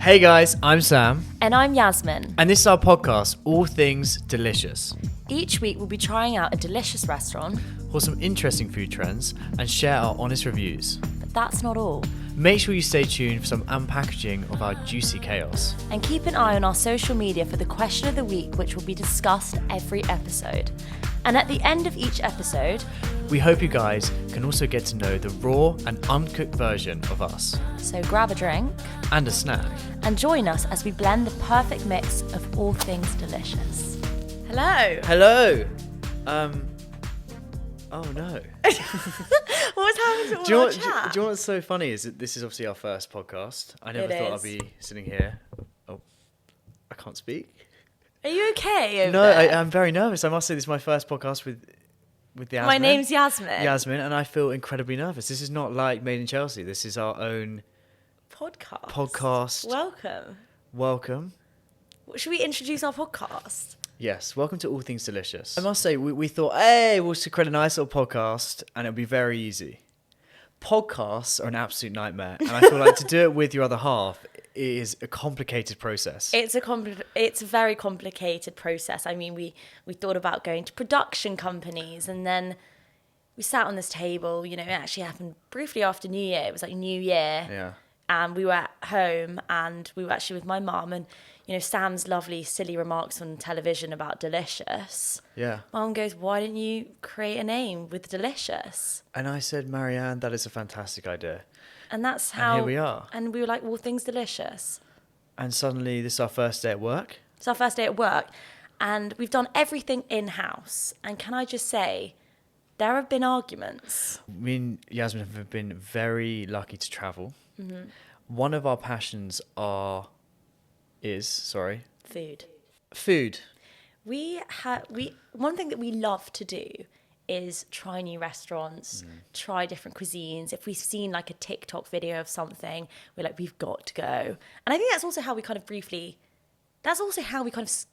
Hey guys, I'm Sam. And I'm Yasmine. And this is our podcast, All Things Delicious. Each week we'll be trying out a delicious restaurant, For some interesting food trends and share our honest reviews. but that's not all. Make sure you stay tuned for some unpackaging of our juicy chaos. And keep an eye on our social media for the question of the week, which will be discussed every episode. And at the end of each episode, We hope you guys can also get to know the raw and uncooked version of us. so grab a drink And a snack. and join us as we blend the perfect mix of all things delicious. Hello. Hello! Oh no. What's happening to all Do you know our what, chat? do you know what's so funny is that this is obviously our first podcast. I never It thought is. I'd be sitting here. Oh, I can't speak. Are you okay over No, there? I'm very nervous. I must say this is my first podcast with Yasmine. My name's Yasmine. Yasmine, and I feel incredibly nervous. This is not like Madeinchelsea. This is our own Podcast. Welcome. Should we introduce our podcast? Yes, welcome to All Things Delicious. I must say, we thought, hey, we'll create a nice little podcast, and it'll be very easy. Podcasts are an absolute nightmare, and I feel like to do it with your other half is a complicated process. It's a very complicated process. I mean, we thought about going to production companies, and then we sat on this table. You know, it actually happened briefly after New Year. It was like New Year, Yeah. and we were at home, and we were actually with my mum, and you know, Sam's lovely, silly remarks on television about delicious. Yeah. Mum goes, "Why didn't you create a name with delicious?" And I said, Marianne, that is a fantastic idea. And that's how. here we are. And we were like, "All things delicious." And suddenly, this is our first day at work. It's our first day at work, and we've done everything in-house. And can I just say, there have been arguments. Me and Yasmin have been very lucky to travel. Mm-hmm. One of our passions is food. One thing that we love to do is try new restaurants, try different cuisines. If we've seen like a TikTok video of something, we're like, we've got to go. And I think that's also how we kind of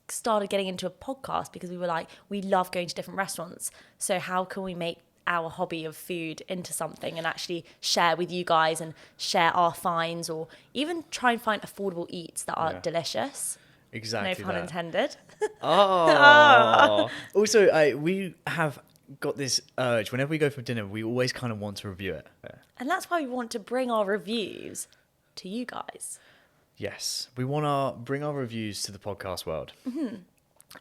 started getting into a podcast, because we were like, we love going to different restaurants. So how can we make our hobby of food into something and actually share with you guys and share our finds, or even try and find affordable eats that are delicious. Exactly. No pun intended. Oh. Also, we have got this urge. Whenever we go for dinner, we always kind of want to review it. Yeah. And that's why we want to bring our reviews to you guys. Yes, we want to bring our reviews to the podcast world. Mm-hmm.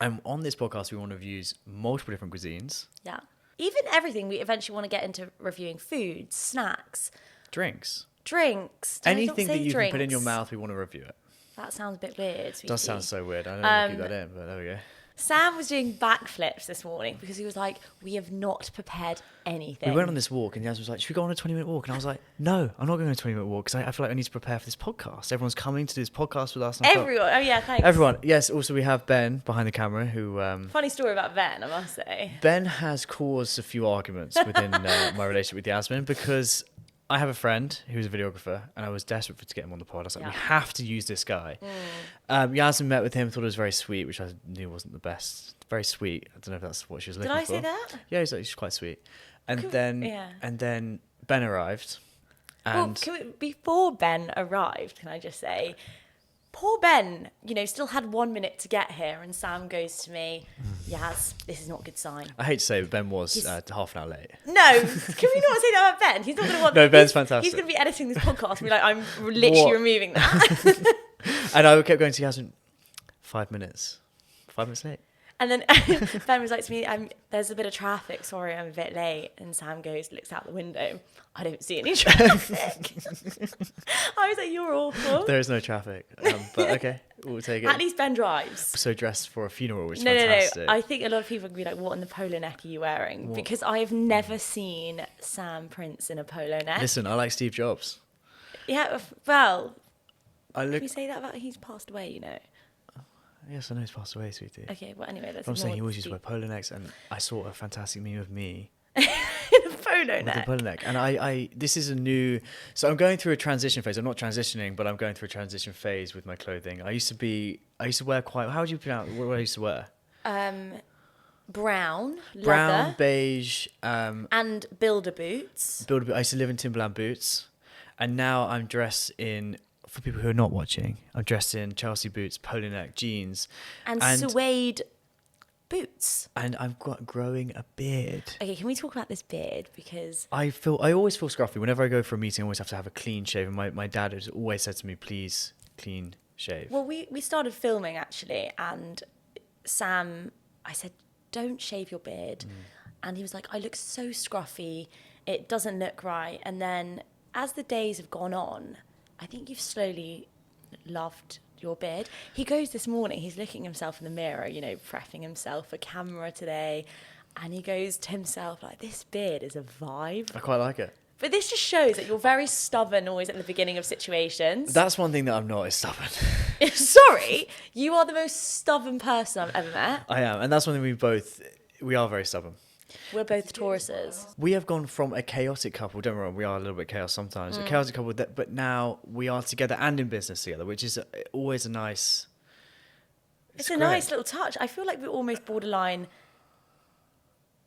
And on this podcast, we want to review multiple different cuisines. Yeah. Even everything, we eventually want to get into reviewing food, snacks, Drinks. drinks. Anything that you can put in your mouth, we want to review it. That sounds a bit weird. It does sound so weird. I don't want to keep that in, but there we go. Sam was doing backflips this morning because he was like, we have not prepared anything. We went on this walk and Yaz was like, should we go on a 20-minute walk? And I was like, no, I'm not going on a 20-minute walk because I feel like I need to prepare for this podcast. Everyone's coming to this podcast with us. And I thought- Everyone. Oh, yeah, thanks. Everyone. Yes, also we have Ben behind the camera who... Funny story about Ben, I must say. Ben has caused a few arguments within my relationship with Yasmin, because I have a friend who's a videographer and I was desperate to get him on the pod. I was like, we have to use this guy. Yasmin met with him, thought it was very sweet, which I knew wasn't the best. Very sweet. I don't know if that's what she was looking for. Did I say that? Yeah, he's quite sweet. And then Ben arrived. And Before Ben arrived, can I just say, poor Ben, still had 1 minute to get here, and Sam goes to me, Yaz, this is not a good sign. I hate to say, but Ben was half an hour late. No, can we not say that about Ben? He's not going to want. No, Ben's fantastic. He's going to be editing this podcast and be like, I'm literally removing that. And I kept going to Yasmin, 5 minutes. 5 minutes late. And then Ben was like to me, there's a bit of traffic, sorry, I'm a bit late. And Sam looks out the window, I don't see any traffic. I was like, you're awful. There is no traffic, but okay, we'll take it. At least Ben drives. So dressed for a funeral, which is No. fantastic. I think a lot of people would be like, what in the polo neck are you wearing? What? Because I have never seen samprince in a polo neck. Listen, I like Steve Jobs. Yeah, well, Can we say that about he's passed away, Yes, I know he's passed away, sweetie. Okay, well, anyway, let's I'm saying he ignore always used to wear polo necks, and I saw a fantastic meme of me in a polo with a neck. polo neck. And I this is a new... So I'm going through a transition phase. I'm not transitioning, but I'm going through a transition phase with my clothing. I used to wear quite... How would you pronounce... What I used to wear? Brown, Brown, leather, beige... and builder boots. I used to live in Timberland boots. And now I'm dressed in for people who are not watching, I'm dressed in Chelsea boots, polo neck, jeans. And suede boots. And I'm growing a beard. Okay, can we talk about this beard? Because I always feel scruffy. Whenever I go for a meeting, I always have to have a clean shave. And my dad has always said to me, please, clean shave. Well, we started filming, actually, and Sam, I said, don't shave your beard. And he was like, I look so scruffy. It doesn't look right. And then as the days have gone on, I think you've slowly loved your beard. He goes this morning, he's looking himself in the mirror, you know, prepping himself for camera today. And he goes to himself like, this beard is a vibe. I quite like it. But this just shows that you're very stubborn always at the beginning of situations. That's one thing that I'm not, is stubborn. Sorry, you are the most stubborn person I've ever met. I am. And that's one thing we are very stubborn. We're both Tauruses. We have gone from a chaotic couple, don't get me wrong, we are a little bit chaos sometimes, a chaotic couple, but now we are together and in business together, which is always a nice... It's a nice little touch. I feel like we're almost borderline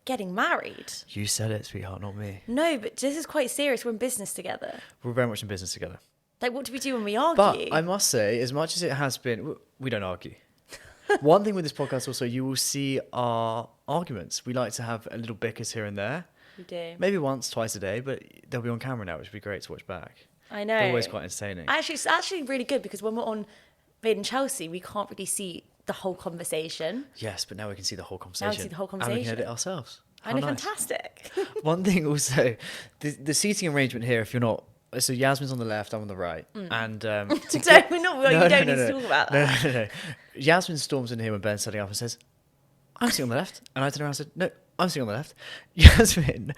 getting married. You said it, sweetheart, not me. No, but this is quite serious. We're in business together. We're very much in business together. Like, what do we do when we argue? But I must say, as much as it has been, we don't argue. One thing with this podcast also, you will see our arguments. We like to have a little bickers here and there. We do. Maybe once, twice a day, but they'll be on camera now, which would be great to watch back. I know. They're always quite entertaining. Actually, it's actually really good because when we're on Madeinchelsea, we can't really see the whole conversation. Yes, but now we can see the whole conversation. Now we see the whole conversation. And we can edit ourselves. I know, fantastic. One thing also, the seating arrangement here, if you're not... So Yasmine's on the left, I'm on the right. And You don't need to talk about that. No. Yasmine storms in here when Ben's setting up and says, I'm sitting on the left. And I turned around and said, no, I'm sitting on the left. Yasmine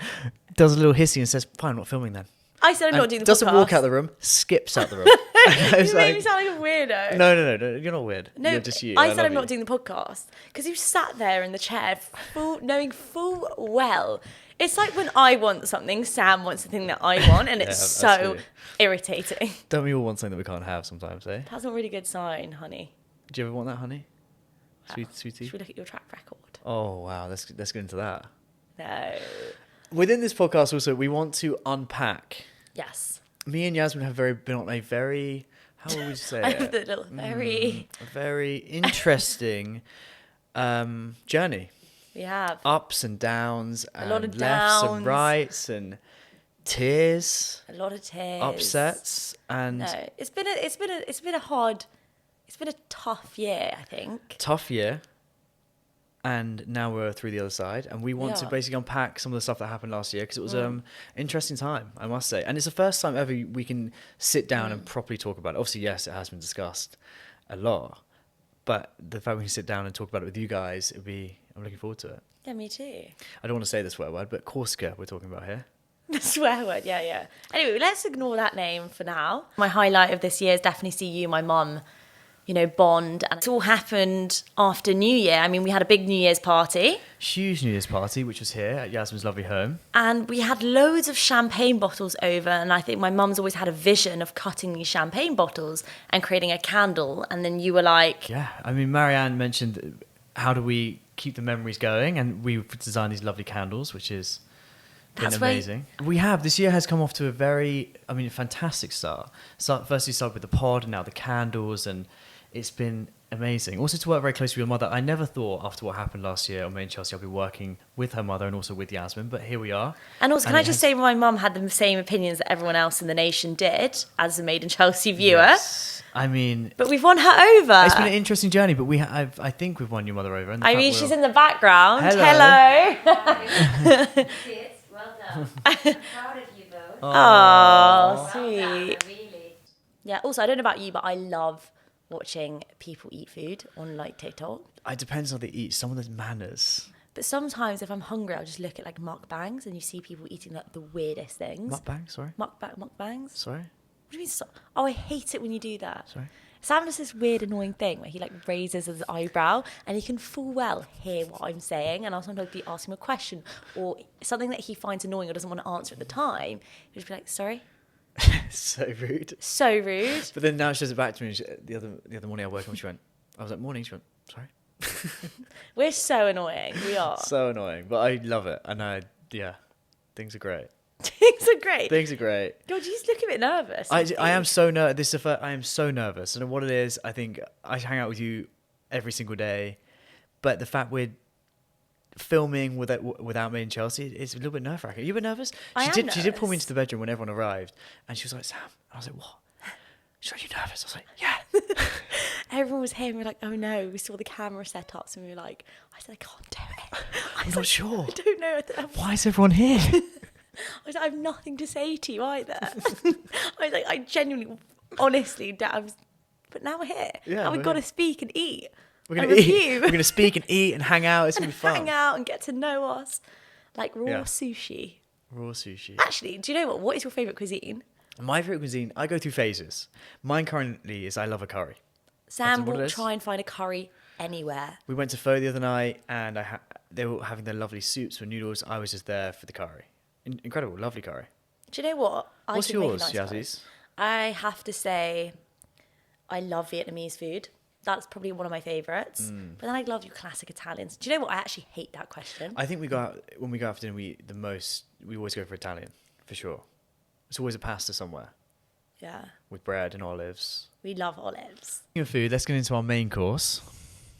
does a little hissy and says, fine, I'm not filming then. I said I'm not doing the podcast. Doesn't walk out the room, skips out the room. You made me sound like a weirdo. No, you're not weird. No, you're just you. I said I'm not doing the podcast because you sat there in the chair, knowing full well. It's like when I want something, Sam wants the thing that I want, and it's so absolutely irritating. Don't we all want something that we can't have sometimes, eh? That's not a really good sign, honey. Do you ever want that, honey? Sweetie? Should we look at your track record? Oh, wow. Let's get into that. No. Within this podcast also, we want to unpack. Yes. Me and Yasmine have been on a very, how would we say I it? have the little A very interesting journey. We have. Ups and downs, and lot of lefts downs. and rights, and tears, A lot of tears. upsets, and No, it's been a tough year, I think. tough year. And now we're through the other side, and we want to basically unpack some of the stuff that happened last year because it was interesting time, I must say. And it's the first time ever we can sit down and properly talk about it. Obviously, yes, it has been discussed a lot, but the fact we can sit down and talk about it with you guys, I'm looking forward to it. Yeah, me too. I don't want to say the swear word, but Corsica we're talking about here. The swear word, yeah. Anyway, let's ignore that name for now. My highlight of this year is definitely see you, my mum, bond. And it's all happened after New Year. I mean, we had a big New Year's party. Huge New Year's party, which was here at Yasmine's lovely home. And we had loads of champagne bottles over. And I think my mum's always had a vision of cutting these champagne bottles and creating a candle. And then you were like... Yeah, I mean, Marianne mentioned how do we keep the memories going? And we designed these lovely candles, which is... been amazing. This year has come off to a fantastic start. First you started with the pod and now the candles, and it's been amazing. Also to work very closely with your mother. I never thought after what happened last year on Madeinchelsea I'll be working with her mother and also with Yasmine, but here we are. And also, can I just say my mum had the same opinions that everyone else in the nation did as a Madeinchelsea viewer. Yes. I mean... But we've won her over. It's been an interesting journey, but I think we've won your mother over. And she's in the background. Hello. Kids, well done. I'm proud of you both. Oh, sweet. Well done, really. Yeah, also, I don't know about you, but I love watching people eat food on TikTok. It depends on how they eat. Some of the manners. But sometimes if I'm hungry, I'll just look at mukbangs and you see people eating the weirdest things. Mukbang, sorry? Mukbangs? Sorry? What do you mean? Oh, I hate it when you do that. Sorry? Sam does this weird annoying thing where he raises his eyebrow and he can full well hear what I'm saying, and I'll sometimes be asking him a question or something that he finds annoying or doesn't want to answer at the time. He'll just be like, sorry? So rude. So rude. But then now she says it back to me. The other morning I woke up and I was like, morning. She went, sorry. We're so annoying. We are. So annoying. But I love it. And things are great. Things are great. Things are great. God, you just look a bit nervous. I am so nervous. This is the first, I am so nervous. I don't know what it is. I think I hang out with you every single day, but the fact we're filming without Madeinchelsea, it's a little bit nerve-wracking. Are you a bit nervous? She did pull me into the bedroom when everyone arrived, and she was like, "Sam," I was like, "What?" She's like, "Are you nervous?" I was like, "Yeah." Everyone was here and we were like, oh no, we saw the camera setups and we were like, I said, I can't do it. I'm not sure. I don't know. Why is everyone here? I was like, I have nothing to say to you either. I was like, I genuinely, honestly, but now we're here. Yeah, and we've got to speak and eat. We're going to eat. We're going to speak and eat and hang out. It's going to be fun. Hang out and get to know us. Like raw sushi. Raw sushi. Actually, do you know what? What is your favourite cuisine? My favourite cuisine, I go through phases. Mine currently is I love a curry. Sam will try and find a curry anywhere. We went to Pho the other night and they were having their lovely soups with noodles. I was just there for the curry. Incredible, lovely curry. Do you know what? What's yours, Yazzies? I have to say, I love Vietnamese food. That's probably one of my favourites. But then I love your classic Italians. Do you know what? I actually hate that question. I think when we go out for dinner, we always go for Italian, for sure. It's always a pasta somewhere. Yeah. With bread and olives. We love olives. Speaking of food, let's get into our main course.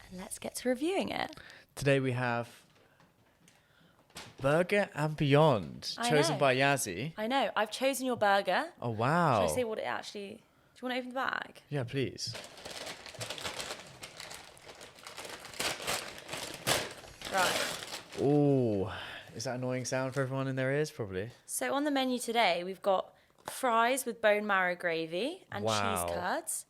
And let's get to reviewing it. Today we have Burger and Beyond, chosen by Yazzie. I know. I've chosen your burger. Oh, wow. Should I say what it actually... Do you want to open the bag? Yeah, please. Right. Oh, is that annoying sound for everyone in their ears? Probably. So on the menu today, we've got fries with bone marrow gravy and cheese curds.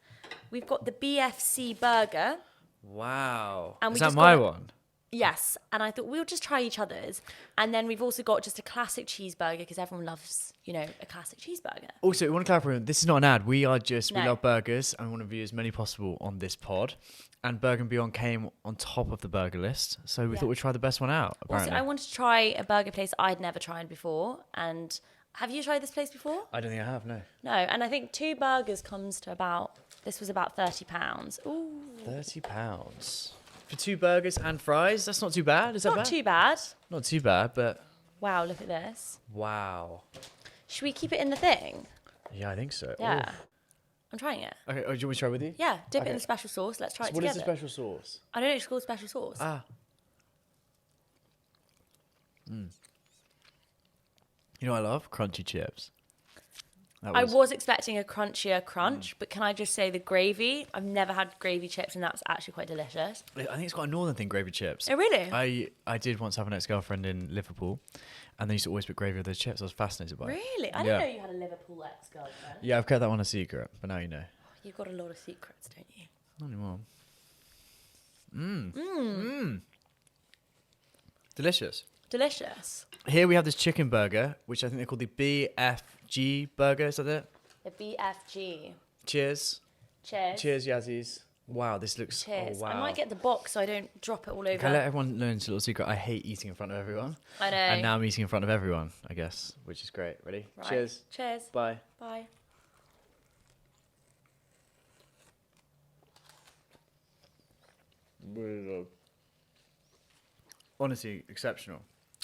We've got the BFC burger. Wow. And is that my one? Yes. And I thought we'll just try each other's. And then we've also got just a classic cheeseburger because everyone loves, a classic cheeseburger. Also, we want to clarify, this is not an ad. We love burgers and we want to review as many possible on this pod. And Burger and Beyond came on top of the burger list. So we thought we'd try the best one out, apparently. Also, I wanted to try a burger place I'd never tried before. And have you tried this place before? I don't think I have, no. No, and I think 2 burgers comes to this was about £30. Ooh. £30. For 2 burgers and fries? That's not too bad, is that bad? Not too bad. Not too bad, but... Wow, look at this. Wow. Should we keep it in the thing? Yeah, I think so. Yeah. Ooh. I'm trying it. Okay, do you want me to try with you? Yeah, dip it in the special sauce. Let's try it together. What is the special sauce? I don't know, it's called special sauce. You know what I love? Crunchy chips. I was expecting a crunchier crunch, but can I just say the gravy? I've never had gravy chips, and that's actually quite delicious. I think it's got a northern thing, gravy chips. Oh, really? I did once have an ex-girlfriend in Liverpool, and they used to always put gravy with those chips. I was fascinated by it. Really? I didn't know you had a Liverpool ex-girlfriend. Yeah, I've kept that one a secret, but now you know. You've got a lot of secrets, don't you? Not anymore. Delicious. Delicious. Here we have this chicken burger, which I think they're called the BFG burger. Is that it? The BFG. Cheers. Cheers. Cheers, Yazzies. Wow, this looks... Cheers. Oh, wow. I might get the box so I don't drop it all over. Can I let everyone learn this little secret? I hate eating in front of everyone. I know. And now I'm eating in front of everyone, I guess, which is great. Ready? Right. Cheers. Cheers. Bye. Bye. Honestly, exceptional.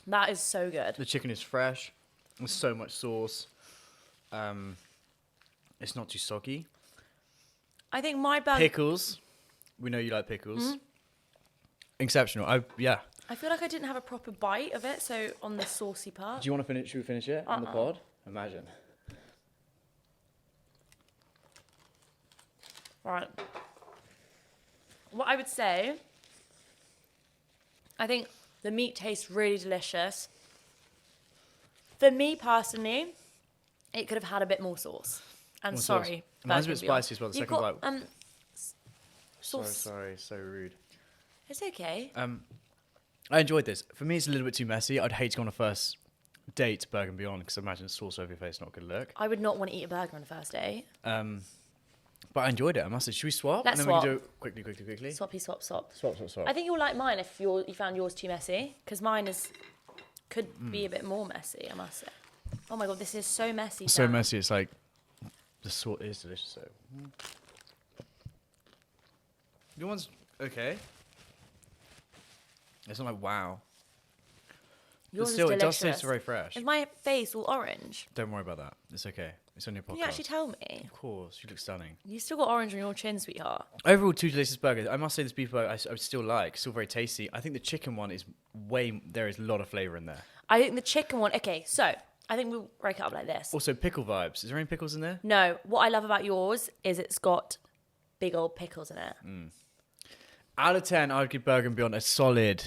That is so good. The chicken is fresh. There's so much sauce. It's not too soggy. I think my burger... Pickles. We know you like pickles. Exceptional. I feel like I didn't have a proper bite of it, so on the saucy part. Do you want to finish? Should we finish it on the pod? Imagine. Right. What I would say, I think the meat tastes really delicious. For me personally, it could have had a bit more sauce. And More sorry. sauce. Mine's a bit spicy as well, the You've second got, bite. sauce. Sorry, so rude. It's okay. I enjoyed this. For me, it's a little bit too messy. I'd hate to go on a first date to Burger and Beyond because I imagine sauce over your face not a good look. I would not want to eat a burger on a first date. But I enjoyed it, I must say. Should we swap? Let's and then swap. we can do it quickly. Swappy, swap. Swap. I think you'll like mine if you found yours too messy, because mine could be a bit more messy, I must say. Oh my God, this is so messy. So Sam. messy, it's like... The sauce is delicious, though. Your one's okay. It's not like, wow. Yours still, is it does delicious. taste very fresh. Is my face all orange? Don't worry about that. It's okay. It's on your podcast. Can you actually tell me? Of course, you look stunning. You still got orange on your chin, sweetheart. Overall, 2 delicious burgers. I must say this beef burger I still like. Still very tasty. I think the chicken one is there is a lot of flavour in there. I think the chicken one. Okay, so I think we'll break it up like this. Also, pickle vibes. Is there any pickles in there? No, what I love about yours is it's got big old pickles in it. Out of 10, I would give Burger and Beyond a solid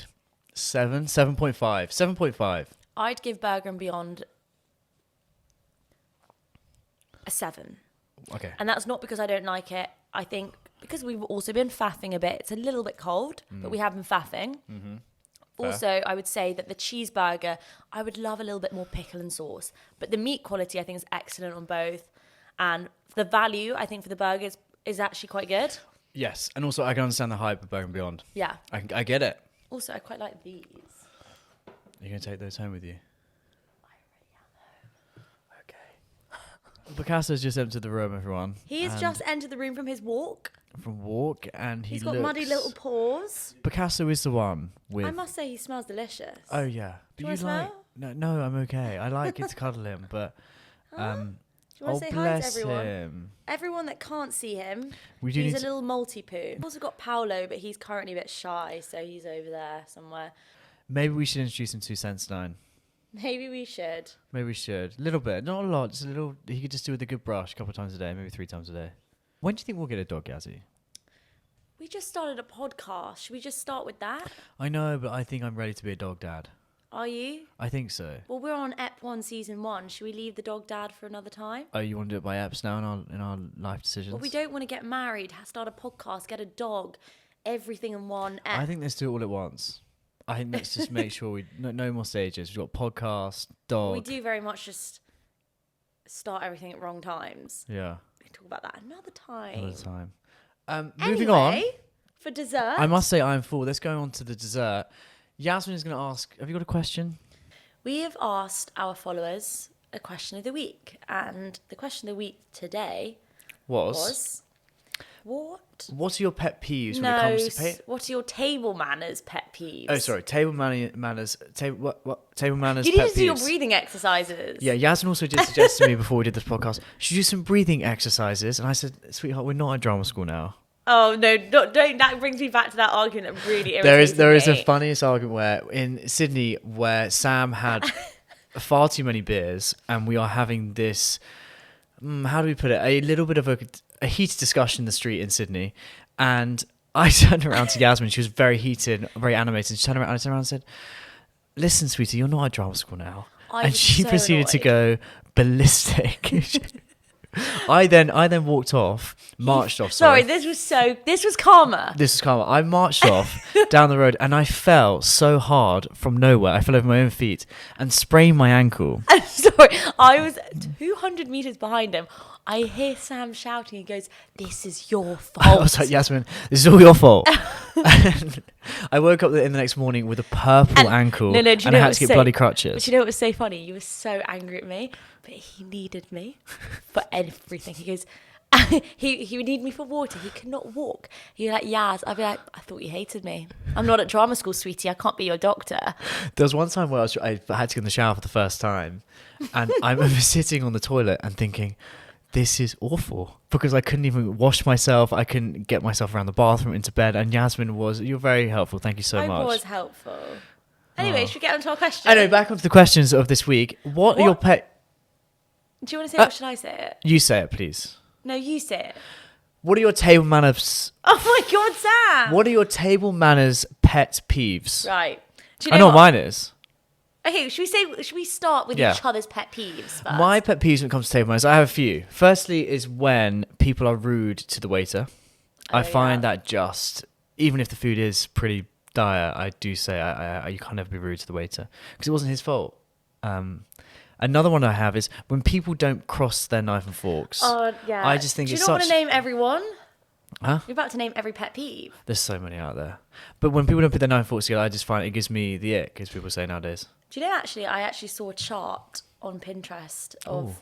7, 7.5. 7.5. I'd give Burger and Beyond a 7. Okay. And that's not because I don't like it. I think because we've also been faffing a bit. It's a little bit cold, but we have been faffing. Mm-hmm. Also, I would say that the cheeseburger, I would love a little bit more pickle and sauce. But the meat quality, I think, is excellent on both. And the value, I think, for the burgers is actually quite good. Yes, and also I can understand the hype of Burger and Beyond. Yeah. I get it. Also, I quite like these. Are you going to take those home with you? I already am home. Okay. Picasso's just entered the room, everyone. He's just entered the room from his walk. From walk, and He's got muddy little paws. Picasso is the one with... I must say he smells delicious. Oh, yeah. Do you want to smell? No, I'm okay. I like it to cuddle him, but... Do you want to say hi to bless everyone? him. Everyone that can't see him, We do he's need a little multi-poo. We've also got Paolo, but he's currently a bit shy, so he's over there somewhere. Maybe we should introduce him to Sense9. Maybe we should. Maybe we should. A little bit. Not a lot. Just a little... He could just do with a good brush a couple of times a day. Maybe 3 times a day. When do you think we'll get a dog, Yazzie? We just started a podcast. Should we just start with that? I know, but I think I'm ready to be a dog dad. Are you? I think so. Well, we're on Ep 1 Season 1. Should we leave the dog dad for another time? Oh, you want to do it by apps now in our life decisions? Well, we don't want to get married, start a podcast, get a dog, everything in one Ep. I think let's do it all at once. I think let's just make sure we... No more stages. We've got podcast, dog... We do very much just start everything at wrong times. Yeah. We can talk about that another time. Another time. Anyway, Moving on. For dessert. I must say I'm full. Let's go on to the dessert. Yasmine is going to ask... Have you got a question? We have asked our followers a question of the week. And the question of the week today was... What are your pet peeves when it comes to what are your table manners pet peeves? Oh, sorry. Table manners. Table manners. You need pet to do your peeves. breathing exercises. Yeah, Yasmin also did suggest to me before we did this podcast, should you do some breathing exercises? And I said, sweetheart, we're not at drama school now. Oh no! Don't. That brings me back to that argument that really irritates There is me. a funniest argument where in Sydney where Sam had far too many beers, and we are having this. How do we put it? A little bit of a heated discussion in the street in Sydney, and I turned around to Yasmin. She was very heated, very animated. She turned around and said, "Listen, sweetie, you're not at drama school now." And she proceeded to go ballistic. I then walked off, marched off. Sorry, this was karma. This is karma. I marched off down the road and I fell so hard from nowhere. I fell over my own feet and sprained my ankle. I'm sorry. I was 200 meters behind him. I hear Sam shouting. He goes, "This is your fault." I was like, Yasmin, this is all your fault. And I woke up in the next morning with a purple ankle and I had to get bloody crutches. But you know what was so funny? You were so angry at me, but he needed me for everything. He goes, he would need me for water. He could not walk. He'd be like, Yaz. I'd be like, I thought you hated me. I'm not at drama school, sweetie. I can't be your doctor. There was one time where I had to get in the shower for the first time, and I remember sitting on the toilet and thinking, this is awful, because I couldn't even wash myself. I couldn't get myself around the bathroom into bed. And Yasmin you're very helpful. Thank you so much. I was helpful. Anyway, should we get on to our question? I know, back onto the questions of this week. What are your pet... Do you want to say it or should I say it? You say it, please. No, you say it. What are your table manners... Oh my God, Sam! What are your table manners pet peeves? Right. Do you I know what mine is. Okay, should we start with each other's pet peeves first? My pet peeves when it comes to table manners, I have a few. Firstly is when people are rude to the waiter. I find that just, even if the food is pretty dire, I do say you can't ever be rude to the waiter because it wasn't his fault. Another one I have is when people don't cross their knife and forks. Oh, yeah. I just think do you it's not want to name everyone? Huh? You're about to name every pet peeve. There's so many out there. But when people don't put their knife and forks together, I just find it gives me the ick, as people say nowadays. Do you know, I actually saw a chart on Pinterest of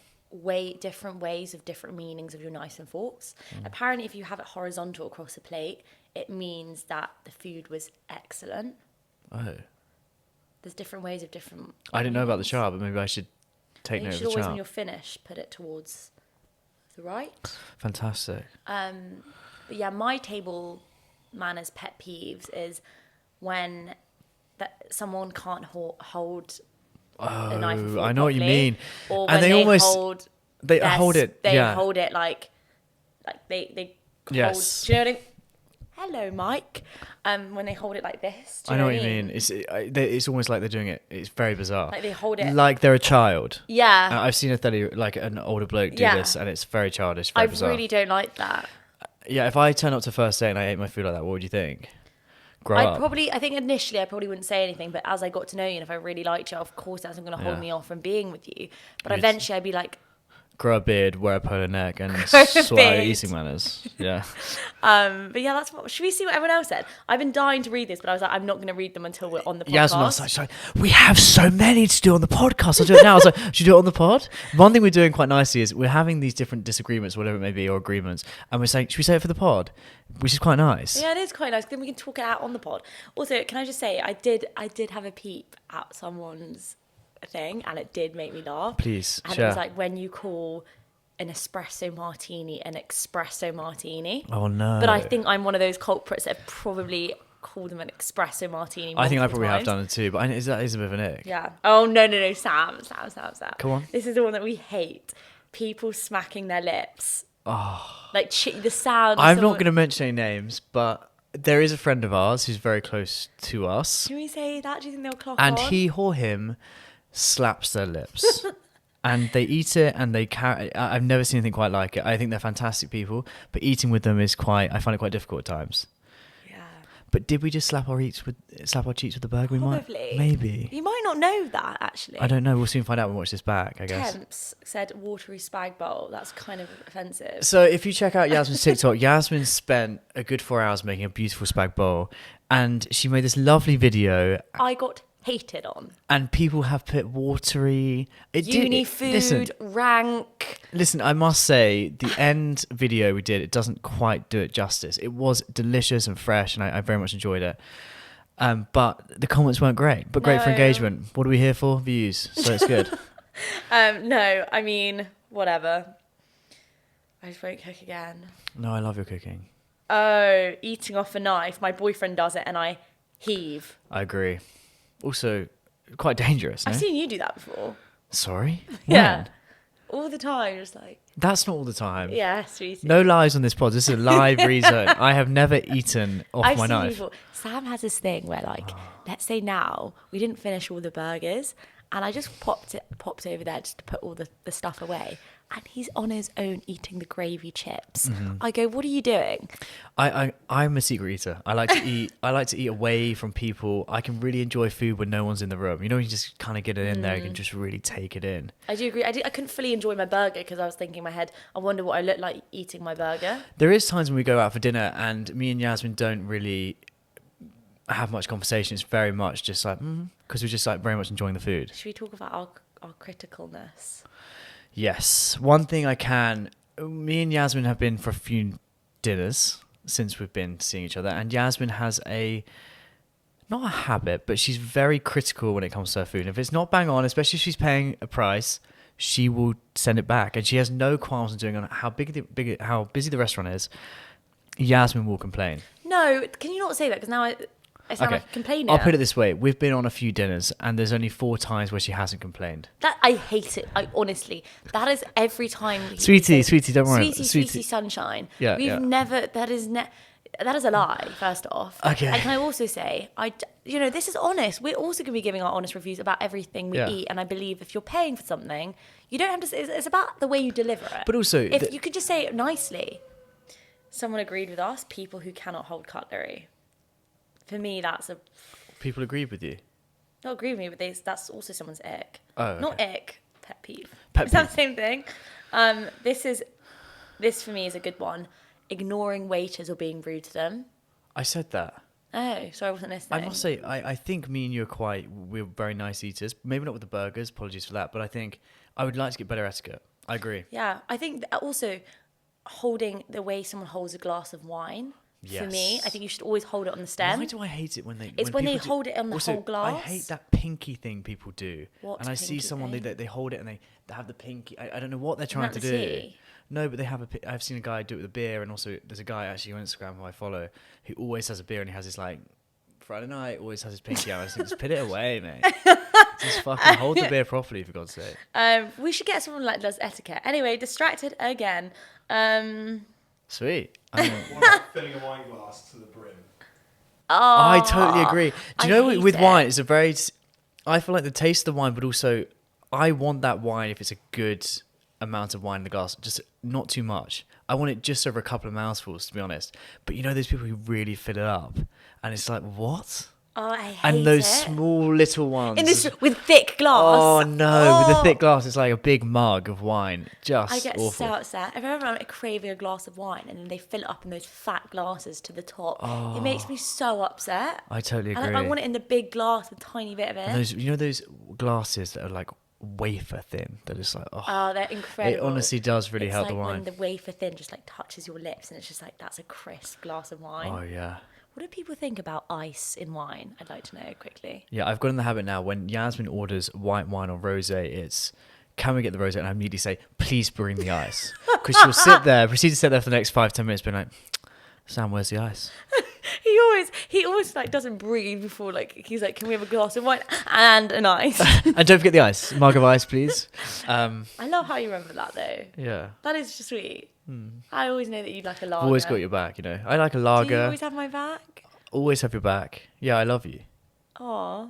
different ways of different meanings of your knives and forks. Apparently, if you have it horizontal across a plate, it means that the food was excellent. Oh. There's different ways of different. I didn't know about the meals. chart, but maybe I should take You note of should the always, chart. when you're finished, put it towards the right. Fantastic. But yeah, my table manners pet peeves is when that someone can't hold a knife and fork I know what you properly, mean. or And when they almost hold they their hold it. They yeah. hold it like they hold. Yes. Do you know what I mean? Hello, Mike. When they hold it like this. Do I you know what what you mean. It's almost like they're doing it. It's very bizarre. Like they hold it. Like they're a child. Yeah. I've seen an older bloke do Yeah. this, and it's very childish. I Very bizarre. really don't like that. Yeah, if I turn up to first date and I ate my food like that, what would you think? Grow up. I think initially I probably wouldn't say anything, but as I got to know you and if I really liked you, of course that's not going to hold Yeah. me off from being with you. But You'd- eventually I'd be like, Grow a beard, wear a polo neck, and Grow a sort out your beard. eating manners. Yeah. but yeah, should we see what everyone else said? I've been dying to read this, but I was like, I'm not going to read them until we're on the podcast. Yasmine was like, sorry, we have so many to do on the podcast. I'll do it now. I was like, should you do it on the pod? One thing we're doing quite nicely is we're having these different disagreements, whatever it may be, or agreements, and we're saying, should we say it for the pod? Which is quite nice. Yeah, it is quite nice. Then we can talk it out on the pod. Also, can I just say, I did have a peep at someone's thing, and it did make me laugh. Please, And share. it was like when you call an espresso martini an espresso martini. Oh, no. But I think I'm one of those culprits that have probably called them an espresso martini. I think I multiple probably have times. done it too, but that is a bit of an ick. Yeah. Oh, no. Sam. Come on. This is the one that we hate. People smacking their lips. Oh. Like the sound. of I'm someone- not going to mention any names, but there is a friend of ours who's very close to us, Can we say that? Do you think they'll clock and on? he or him slaps their lips. And they eat it, and they carry. I've never seen anything quite like it. I think they're fantastic people, but eating with them is I find it quite difficult at times. Yeah. But did we just slap our cheeks with the burger? We might, Probably. maybe. You might not know that, actually. I don't know. We'll soon find out when we watch this back, I guess. Temps said watery spag bowl. That's kind of offensive. So if you check out Yasmine's TikTok, Yasmin spent a good 4 hours making a beautiful spag bowl, and she made this lovely video, I got hated on. and people have put watery. Food, rank. Listen, I must say, the end video we did, it doesn't quite do it justice. It was delicious and fresh, and I very much enjoyed it. But the comments weren't great, but great for No. engagement. What are we here for? Views. So it's good. No, I mean, whatever. I just won't cook again. No, I love your cooking. Oh, eating off a knife. My boyfriend does it and I heave. I agree. Also, quite dangerous, no? I've seen you do that before. Sorry? Yeah. When? All the time, just like, That's not all the time. yeah, sweetie. No lies on this pod. This is a live reason. I have never eaten off I've my seen knife. people. Sam has this thing where, like, let's say now we didn't finish all the burgers, and I just popped over there just to put all the stuff away, and he's on his own eating the gravy chips. Mm-hmm. I go, what are you doing? I'm a secret eater. I like to eat. I like to eat away from people. I can really enjoy food when no one's in the room. You know, you just kind of get it in there. You can just really take it in. I do agree. I couldn't fully enjoy my burger because I was thinking in my head, I wonder what I look like eating my burger. There is times when we go out for dinner and me and Yasmin don't really have much conversation. It's very much just like because we're just like very much enjoying the food. Should we talk about our criticalness? Yes, one thing me and Yasmin have been for a few dinners since we've been seeing each other, and Yasmin has not a habit, but she's very critical when it comes to her food. If it's not bang on, especially if she's paying a price, she will send it back, and she has no qualms in doing on how how busy the restaurant is. Yasmin will complain. No, can you not say that? Because now I sound like a complainer. I'll put it this way: we've been on a few dinners, and there's only 4 times where she hasn't complained. That I hate it. I honestly, that is every time. Sweetie, don't worry. Sweetie, sunshine. Yeah, We've yeah. never. That is a lie. First off. Okay. And can I also say, this is honest. We're also going to be giving our honest reviews about everything we eat, and I believe if you're paying for something, you don't have to. It's about the way you deliver it. But also, if you could just say it nicely. Someone agreed with us. People who cannot hold cutlery. For me, that's a. people agreed with you. Not agree with me, but that's also someone's ick. Oh, okay. Not ick, pet peeve. Pet Is that peeve. the same thing? This for me is a good one. Ignoring waiters or being rude to them. I said that. Oh, sorry, I wasn't listening. I must say, I think me and you we're very nice eaters. Maybe not with the burgers, apologies for that, but I think I would like to get better etiquette. I agree. Yeah, I think that also holding the way someone holds a glass of wine. For me, I think you should always hold it on the stem. Why do I hate it when they? It's when they hold it on the whole glass. I hate that pinky thing people do. What and I see pinky someone thing? they hold it and they have the pinky. I don't know what they're Isn't trying that to the do. tea? No, but they have I've seen a guy do it with a beer, and also there's a guy actually on Instagram who I follow who always has a beer and he has his like Friday night always has his pinky out. I just think just put it away, mate. Just fucking hold the beer properly, for God's sake. We should get someone like does etiquette. Anyway, distracted again. Sweet. What about filling a wine glass to the brim? I totally agree. Do you know hate with it. wine, it's a very. I feel like the taste of the wine, but also I want that wine if it's a good amount of wine in the glass, just not too much. I want it just over a couple of mouthfuls, to be honest. But you know those people who really fill it up, and it's like what? Oh, I hate And those it. small little ones. In this with thick glass. Oh no! With the thick glass, it's like a big mug of wine. Just I get awful. so upset. I remember I'm craving a glass of wine and then they fill it up in those fat glasses to the top. It makes me so upset. I totally agree. And I want it in the big glass with a tiny bit of it. And those, you know, those glasses that are like wafer thin. They're just like Oh, they're incredible. It honestly does really It's help like the wine. when the wafer thin just like touches your lips and it's just like that's a crisp glass of wine. Oh yeah. What do people think about ice in wine? I'd like to know quickly. Yeah, I've got in the habit now when Yasmine orders white wine or rosé, it's can we get the rosé? And I immediately say, please bring the ice. Because she'll proceed to sit there for the next 5-10 minutes, being like, Sam, where's the ice? He always like doesn't breathe before like he's like, can we have a glass of wine and an ice? And don't forget the ice. Mug of ice, please. I love how you remember that though. Yeah. That is just sweet. I always know that you'd like a lager. I've always got your back, you know. I like a Do lager. you always have my back? Always have your back. Yeah, I love you. Aw,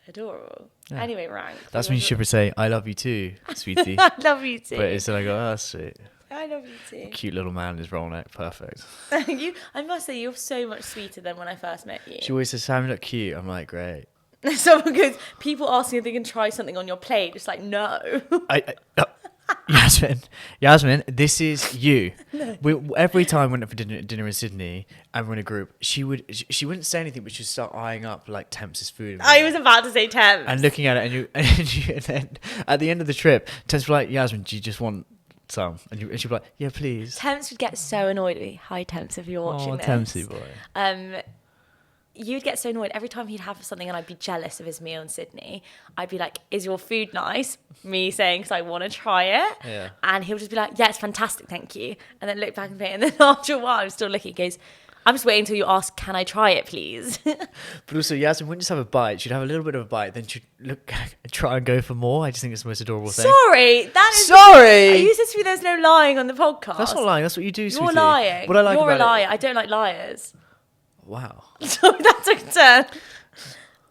adorable. Yeah. Anyway, rank. That's when you should say, I love you too, sweetie. I love you too. But instead I go, oh, sweet. I love you too. Cute little man in his roll neck. Perfect. I must say, you're so much sweeter than when I first met you. She always says, Sam, you look cute. I'm like, great. Someone goes, people asking if they can try something on your plate. It's like, no. Yasmine, this is you. Every time I went out for dinner in Sydney and we're in a group, she wouldn't say anything, but she'd start eyeing up like Temps' food. I was about to say Temps. And looking at it, and then at the end of the trip, Temps was like, Yasmine, do you just want some? And she'd be like, yeah, please. Temps would get so annoyed with me. Hi, Temps, if you're watching this. Tempsy boy. You'd get so annoyed every time he'd have something and I'd be jealous of his meal in Sydney. I'd be like, is your food nice? Me saying, because I want to try it. Yeah. And he'll just be like, yeah, it's fantastic, thank you. And then look back and play. And then after a while, I'm still looking. He goes, I'm just waiting until you ask, can I try it, please? But also, Yasmine wouldn't just have a bite. She'd have a little bit of a bite, then she'd try and go for more. I just think it's the most adorable thing. Sorry, that is. Sorry! Are you supposed to be there's no lying on the podcast? That's not lying. That's what you do, sweetie. You're lying. What I like You're a about liar. it. I don't like liars. Wow. So that's a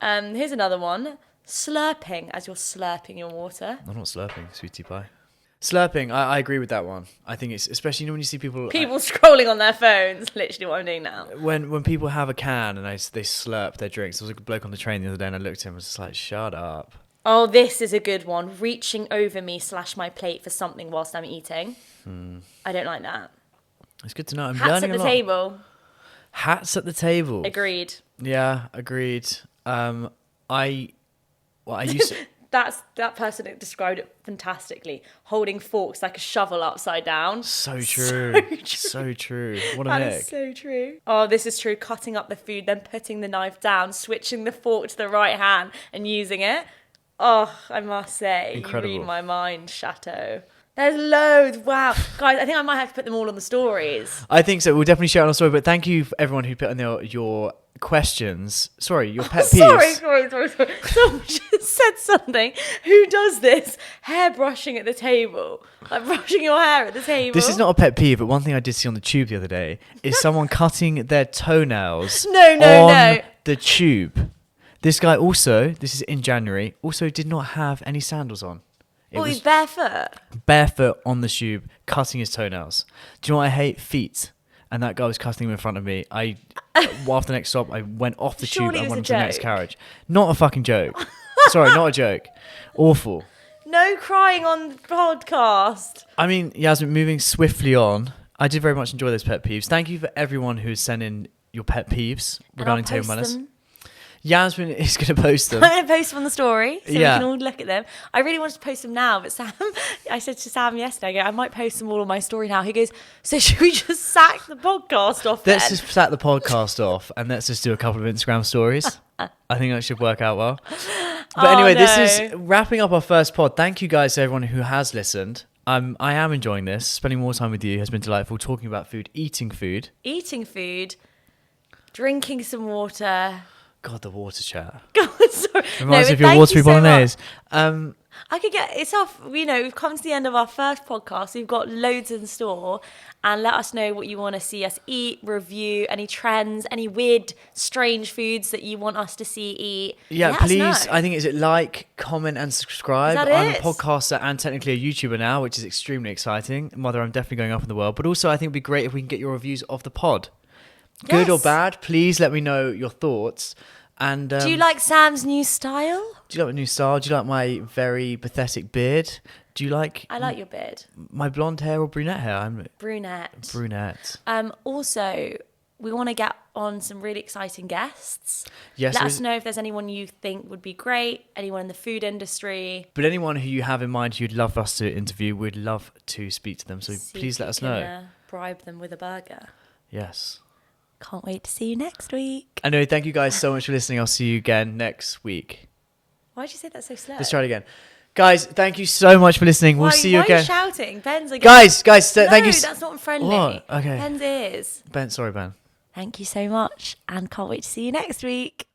turn. Here's another one. Slurping as you're slurping your water. I'm not slurping, sweetie pie. Slurping, I agree with that one. I think it's, especially, you know, when you see people Scrolling on their phones. Literally what I'm doing now. when people have a can and they slurp their drinks. There was a bloke on the train the other day and I looked at him and was just like, shut up. Oh, this is a good one. Reaching over me / my plate for something whilst I'm eating. I don't like that. It's good to know. I'm Hats learning at the a lot. table. Hats at the table. Agreed. Yeah, agreed. I used to, That person described it fantastically. Holding forks like a shovel upside down. so true. So true. What a That nick. is so true. Oh, this is true. Cutting up the food, then putting the knife down, switching the fork to the right hand and using it. Oh, I must say, Incredible. you read my mind, Chateau. There's loads. Wow. Guys, I think I might have to put them all on the stories. I think so. We'll definitely share it on our story. But thank you for everyone who put on your questions. Sorry, your pet peeves. Sorry. Someone just said something. Who does this? Hair brushing at the table. Like brushing your hair at the table. This is not a pet peeve, but one thing I did see on the tube the other day is someone cutting their toenails No. the tube. This guy also, this is in January, also did not have any sandals on. It Oh, was he's barefoot. barefoot on the tube, cutting his toenails. Do you know what I hate? Feet. And that guy was cutting them in front of me. After the next stop, I went off the Surely tube it and was went a to the next joke. carriage. Not a fucking joke. Sorry, not a joke. Awful. No crying on the podcast. I mean, Yasmin, moving swiftly on, I did very much enjoy those pet peeves. Thank you for everyone who's sent in your pet peeves regarding And I'll table post manners. them. Yasmine is going to post them. I'm going to post them on the story so Yeah. we can all look at them. I really wanted to post them now, but Sam, I said to Sam yesterday, I might post them all on my story now. He goes, so should we just sack the podcast off then? Let's just sack the podcast off and let's just do a couple of Instagram stories. I think that should work out well. But anyway, this is wrapping up our first pod. Thank you guys to everyone who has listened. I am enjoying this. Spending more time with you has been delightful. Talking about food, eating food. Eating food, drinking some water. God, the water chat. God, sorry. Reminds me of but your thank watery you so bolognese. much. I could get it's off. We've come to the end of our first podcast. We've got loads in store, and let us know what you want to see us eat, review, any trends, any weird, strange foods that you want us to see eat. Yeah, Let us please. know. I think is it like, comment, and subscribe. Is that I'm a it? podcaster and technically a YouTuber now, which is extremely exciting. Mother, I'm definitely going up in the world. But also, I think it'd be great if we can get your reviews of the pod, good or Yes. bad. Please let me know your thoughts. And Do you like Sam's new style? Do you like my new style? Do you like my very pathetic beard? Do you like I like your beard, my blonde hair or brunette hair? I'm brunette. brunette. Also, we want to get on some really exciting guests. Yes, Let us know if there's anyone you think would be great, anyone in the food industry. but anyone who you have in mind who'd love us to interview, we'd love to speak to them. So See please if let you us can, know. bribe them with a burger. Yes. Can't wait to see you next week. Anyway, thank you guys so much for listening. I'll see you again next week. Why did you say that so slow? Let's try it again. Guys, thank you so much for listening. We'll see you why again. are you shouting? Ben's again. Guys, no, thank you. that's not friendly. What? Okay. Ben's ears. Ben, sorry, Ben. Thank you so much, and can't wait to see you next week.